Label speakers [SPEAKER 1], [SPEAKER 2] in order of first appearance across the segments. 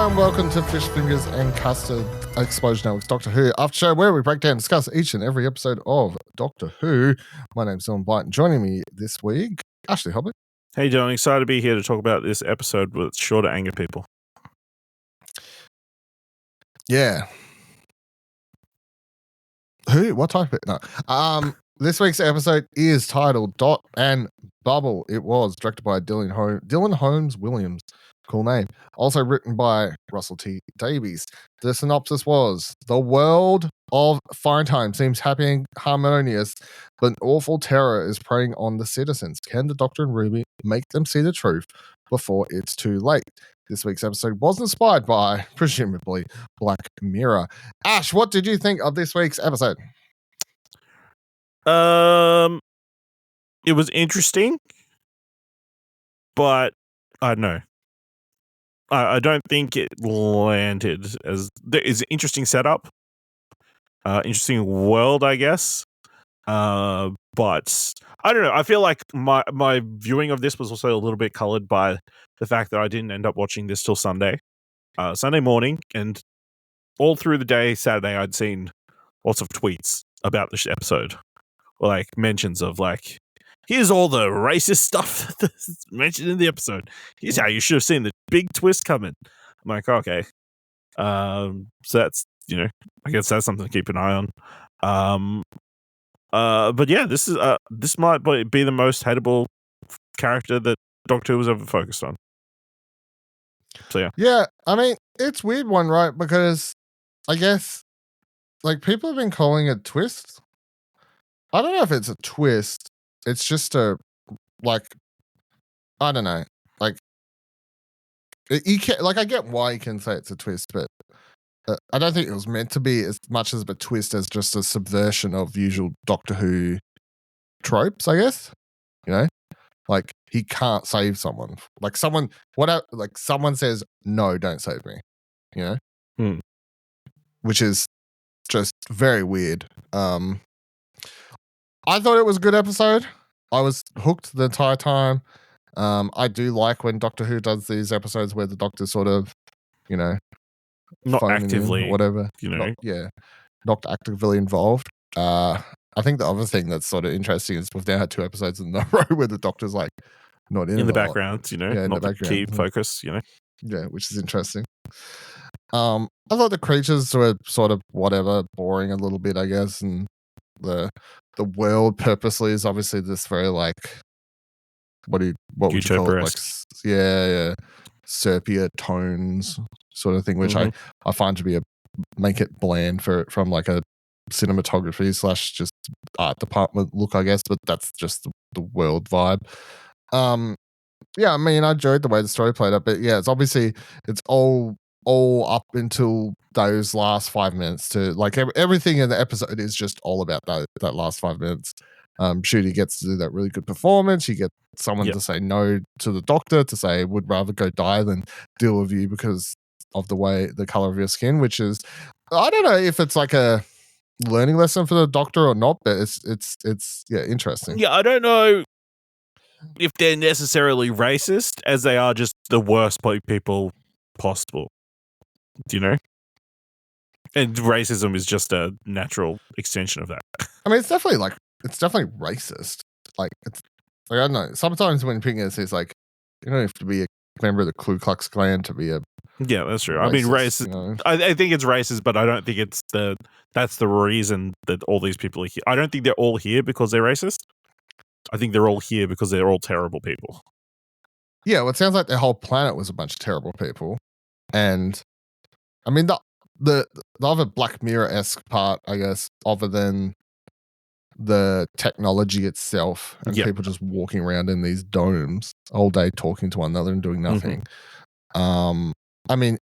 [SPEAKER 1] and welcome to Fish Fingers and Custard Explosion Network's Doctor Who After Show, where we break down and discuss each and every episode of Doctor Who. My name's Blight, and joining me this week, Ashley Hobbit.
[SPEAKER 2] How you doing? Excited to be here to talk about this episode with sure to anger people.
[SPEAKER 1] Yeah. Who? What type of it? No. This week's episode is titled Dot and Bubble. It was directed by Dylan Holmes Williams. Cool name. Also written by Russell T. Davies. The synopsis was, the world of Finetime seems happy and harmonious, but an awful terror is preying on the citizens. Can the Doctor and Ruby make them see the truth before it's too late? This week's episode was inspired by, presumably, Black Mirror. Ash, what did you think of this week's episode?
[SPEAKER 2] It was interesting, but I don't know. I don't think it landed as there is an interesting setup, interesting world, I guess. But I don't know. I feel like my viewing of this was also a little bit colored by the fact that I didn't end up watching this till Sunday morning, and all through the day Saturday I'd seen lots of tweets about this episode, or like mentions of like, here's all the racist stuff that's mentioned in the episode. Here's how you should have seen the big twist coming. I'm like, okay. So that's, I guess that's something to keep an eye on. But yeah, this might be the most hateable character that Doctor Who was ever focused on. So yeah.
[SPEAKER 1] Yeah, I mean, it's a weird one, right? Because I guess, like, people have been calling it twist. I don't know if it's a twist. It's just a, like, I don't know. Like, you can't, like, I get why you can say it's a twist, but I don't think it was meant to be as much as a twist as just a subversion of usual Doctor Who tropes, I guess. Like, he can't save someone. Like, someone says, no, don't save me. Which is just very weird. I thought it was a good episode. I was hooked the entire time. I do like when Doctor Who does these episodes where the Doctor's sort of,
[SPEAKER 2] not actively,
[SPEAKER 1] whatever. Not actively involved. I think the other thing that's sort of interesting is we've now had 2 episodes in a row where the Doctor's like not in
[SPEAKER 2] the background, not the key focus,
[SPEAKER 1] Yeah, which is interesting. I thought the creatures were sort of whatever, boring a little bit, I guess, and the world purposely is obviously this very like what would you call it? Like sepia tones sort of thing, which I find to be make it bland from like a cinematography / just art department look, I guess, but that's just the world vibe. Yeah, I mean, I enjoyed the way the story played out, but yeah, it's all up until those last 5 minutes to like everything in the episode is just all about that last 5 minutes. Shooty gets to do that really good performance. You get someone to say no to the Doctor, to say would rather go die than deal with you because of the color of your skin, which is, I don't know if it's like a learning lesson for the Doctor or not, but it's interesting.
[SPEAKER 2] Yeah, I don't know if they're necessarily racist as they are just the worst people possible. Do you know? And racism is just a natural extension of that.
[SPEAKER 1] I mean, it's definitely racist. Like, it's like, I don't know. Sometimes when picking this, it's like, you don't have to be a member of the Ku Klux Klan to be a
[SPEAKER 2] yeah, that's true.
[SPEAKER 1] Racist,
[SPEAKER 2] I mean, racist. I think it's racist, but I don't think that's the reason that all these people are here. I don't think they're all here because they're racist. I think they're all here because they're all terrible people.
[SPEAKER 1] Yeah, well, it sounds like the whole planet was a bunch of terrible people, and I mean the other Black Mirror-esque part, I guess, other than the technology itself and people just walking around in these domes all day talking to one another and doing nothing. I mean,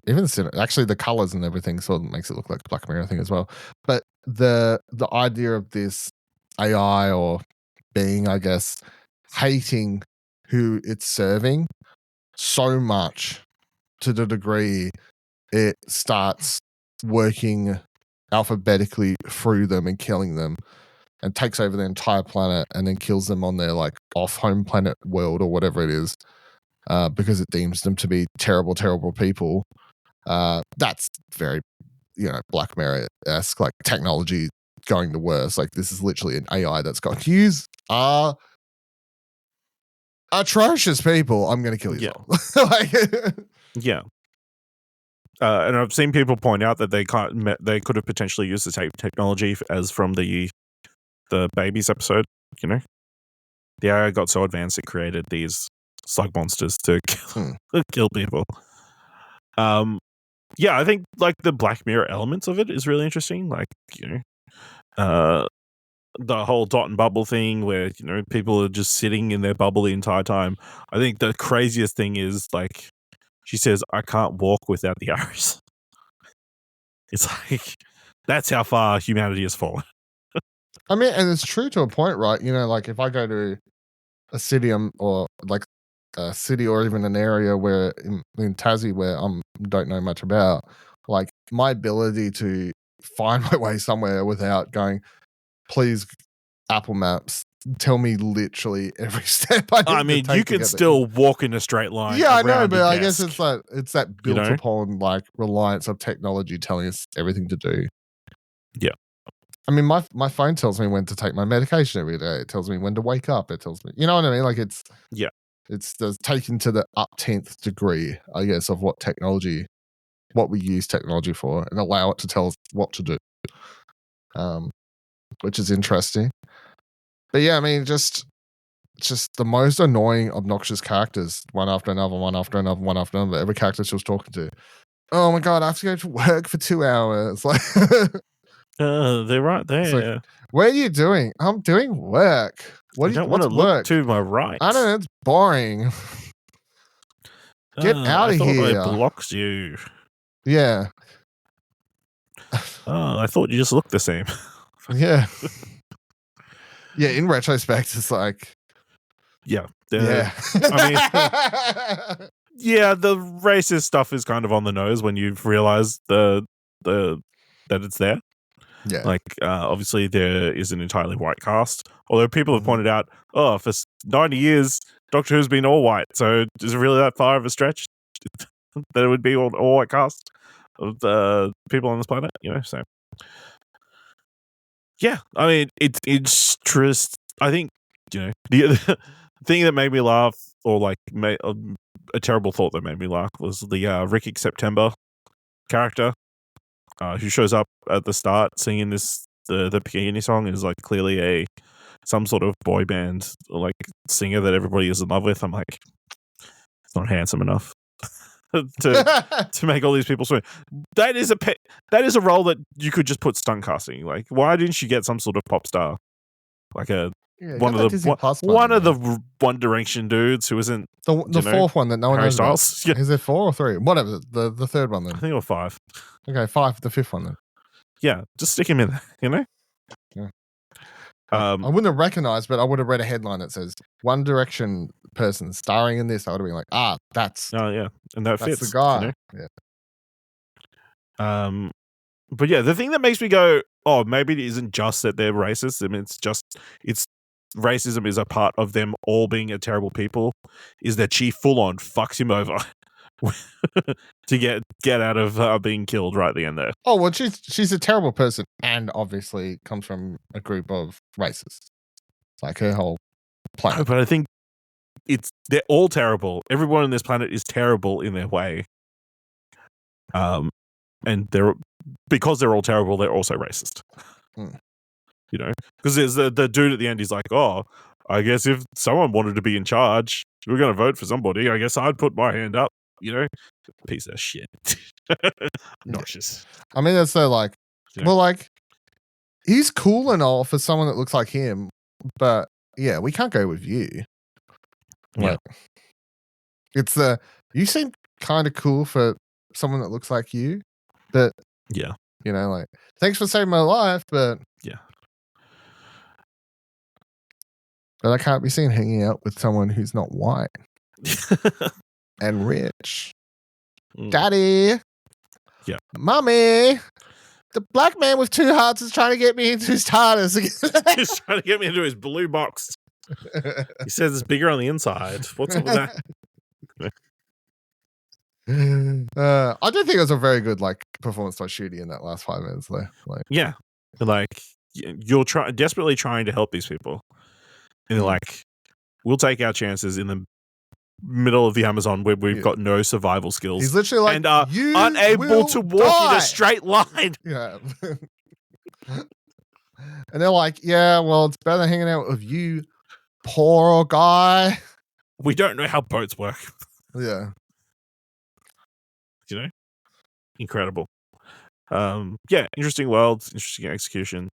[SPEAKER 1] even actually the colors and everything sort of makes it look like a Black Mirror thing as well. But the idea of this AI or being, I guess, hating who it's serving so much to the degree it starts working alphabetically through them and killing them and takes over the entire planet and then kills them on their like off home planet world or whatever it is. because it deems them to be terrible, terrible people. That's very, Black Mirror-esque, like technology going the worst. Like this is literally an AI that's got use atrocious people. I'm going to kill you.
[SPEAKER 2] Yeah. And I've seen people point out that they could have potentially used the tape technology as from the Babies episode. The AI got so advanced it created these slug monsters to kill people. Yeah, I think like the Black Mirror elements of it is really interesting. Like the whole dot and bubble thing where people are just sitting in their bubble the entire time. I think the craziest thing is like she says, "I can't walk without the arrows." It's like that's how far humanity has fallen.
[SPEAKER 1] I mean, and it's true to a point, right? Like if I go to a city or like a city or even an area where in Tassie where I don't know much about, like my ability to find my way somewhere without going, please, Apple Maps, tell me literally every step I mean,
[SPEAKER 2] you can still walk in a straight line.
[SPEAKER 1] Yeah, I know, but I guess it's that built upon like reliance of technology telling us everything to do.
[SPEAKER 2] Yeah.
[SPEAKER 1] I mean, my phone tells me when to take my medication every day. It tells me when to wake up. It tells me, you know what I mean? Like it's taken to the 10th degree, I guess, of what we use technology for, and allow it to tell us what to do. Which is interesting. But yeah, I mean, just the most annoying, obnoxious characters, one after another, one after another, one after another. Every character she was talking to. Oh my god, I have to go to work for 2 hours. Like,
[SPEAKER 2] they're right there.
[SPEAKER 1] Like, what are you doing? I'm doing work.
[SPEAKER 2] I don't want to look to my right.
[SPEAKER 1] I don't know. It's boring. Get out of here.
[SPEAKER 2] I blocked you.
[SPEAKER 1] Yeah.
[SPEAKER 2] I thought you just looked the same.
[SPEAKER 1] Yeah. Yeah, in retrospect, it's like...
[SPEAKER 2] Yeah.
[SPEAKER 1] I
[SPEAKER 2] mean... yeah, the racist stuff is kind of on the nose when you realize that it's there.
[SPEAKER 1] Yeah.
[SPEAKER 2] Like, obviously, there is an entirely white cast. Although people have pointed out, for 90 years, Doctor Who's been all white. So is it really that far of a stretch that it would be all white cast of the people on this planet? So... Yeah, I mean, it's interesting. I think, the thing that made me laugh, or like a terrible thought that made me laugh, was the Ricky September character who shows up at the start singing the Bikini song and is like clearly some sort of boy band like singer that everybody is in love with. I'm like, it's not handsome enough to make all these people swim. That is a role that you could just put stunt casting. Like, why didn't you get some sort of pop star, like one of the One Direction dudes who isn't
[SPEAKER 1] the fourth one that no one knows about?
[SPEAKER 2] Yeah.
[SPEAKER 1] Is there 4 or 3? Whatever. The third one then.
[SPEAKER 2] I think it was 5.
[SPEAKER 1] Okay, 5. The 5th one then.
[SPEAKER 2] Yeah, just stick him in there.
[SPEAKER 1] Yeah. I wouldn't have recognized, but I would have read a headline that says One Direction person starring in this. I would have been like, that's...
[SPEAKER 2] Oh, yeah. And that's fits.
[SPEAKER 1] The guy.
[SPEAKER 2] Yeah. But yeah, the thing that makes me go, maybe it isn't just that they're racist. I mean, it's racism is a part of them all being a terrible people, is that she full on fucks him over to get out of being killed right at the end there.
[SPEAKER 1] Oh, well, she's a terrible person and obviously comes from a group of racists. Like her whole planet.
[SPEAKER 2] But I think they're all terrible. Everyone on this planet is terrible in their way. And because they're all terrible, they're also racist. Because there's the dude at the end. He's like, I guess if someone wanted to be in charge, we're going to vote for somebody. I guess I'd put my hand up. Piece of shit. Nauseous.
[SPEAKER 1] I mean, that's so like, well, like, he's cool and all for someone that looks like him, but yeah, we can't go with you. Like, it's you seem kind of cool for someone that looks like you, but like, thanks for saving my life, but but I can't be seen hanging out with someone who's not white and rich. Daddy, Mommy, the black man with 2 hearts is trying to get me into his TARDIS again.
[SPEAKER 2] He's trying to get me into his blue box. He says it's bigger on the inside. What's up with that?
[SPEAKER 1] I do think it was a very good performance by Shooty in that last 5 minutes though.
[SPEAKER 2] Yeah, you're desperately trying to help these people, and they're like, we'll take our chances in the middle of the Amazon where we've got no survival skills.
[SPEAKER 1] He's literally like,
[SPEAKER 2] and are
[SPEAKER 1] you
[SPEAKER 2] unable to walk in
[SPEAKER 1] die.
[SPEAKER 2] a straight line.
[SPEAKER 1] Yeah. And they're like, yeah, well, it's better hanging out with you, poor guy.
[SPEAKER 2] We don't know how boats work.
[SPEAKER 1] Yeah.
[SPEAKER 2] Incredible. Yeah, interesting world, interesting execution.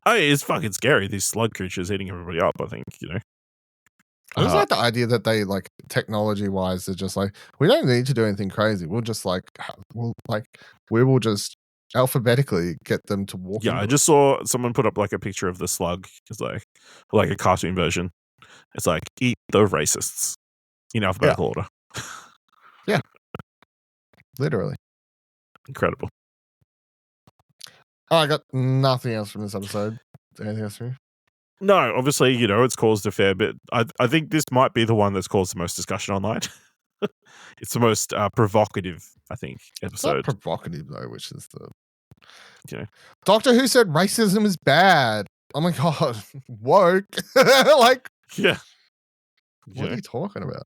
[SPEAKER 2] Oh, it's fucking scary. These slug creatures eating everybody up, I think,
[SPEAKER 1] I just like the idea that they technology wise, they're just like, we don't need to do anything crazy. We'll just we will just alphabetically get them to walk.
[SPEAKER 2] Yeah, I just saw someone put up a picture of the slug. It's like a cartoon version. It's like, eat the racists in alphabetical order.
[SPEAKER 1] Yeah. Literally.
[SPEAKER 2] Incredible.
[SPEAKER 1] Oh, I got nothing else from this episode. Anything else from you?
[SPEAKER 2] No, obviously, it's caused a fair bit. I think this might be the one that's caused the most discussion online. It's the most provocative, I think, episode.
[SPEAKER 1] It's not provocative, though, which is the... Doctor Who said racism is bad. Oh, my God. Woke.
[SPEAKER 2] Yeah.
[SPEAKER 1] What are you talking about?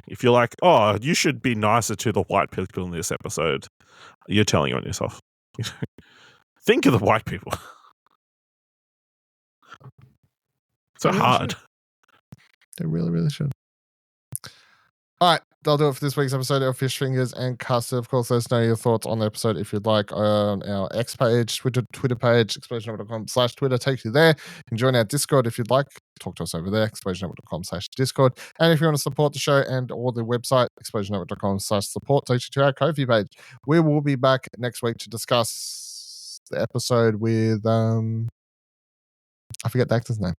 [SPEAKER 2] If you're like, oh, you should be nicer to the white people in this episode, you're telling on yourself. Think of the white people. So hard.
[SPEAKER 1] They really, really should. All right, that'll do it for this week's episode of Fish Fingers and Custard. Of course, let us know your thoughts on the episode if you'd like on our X page, Twitter page, explosionnetwork.com/Twitter takes you there. You can join our Discord if you'd like. Talk to us over there, explosionnetwork.com/Discord. And if you want to support the show or the website, explosionnetwork.com/support takes you to our Ko-fi page. We will be back next week to discuss the episode with, I forget the actor's name,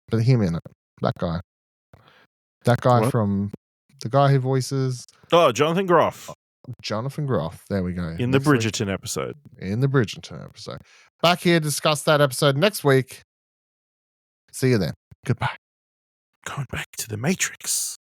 [SPEAKER 1] but him in it. That guy. That guy
[SPEAKER 2] What?
[SPEAKER 1] from... The guy who voices...
[SPEAKER 2] Oh, Jonathan Groff.
[SPEAKER 1] Jonathan Groff. There we go.
[SPEAKER 2] In the Bridgerton episode.
[SPEAKER 1] In the Bridgerton episode. Back here to discuss that episode next week. See you then. Goodbye.
[SPEAKER 2] Going back to the Matrix.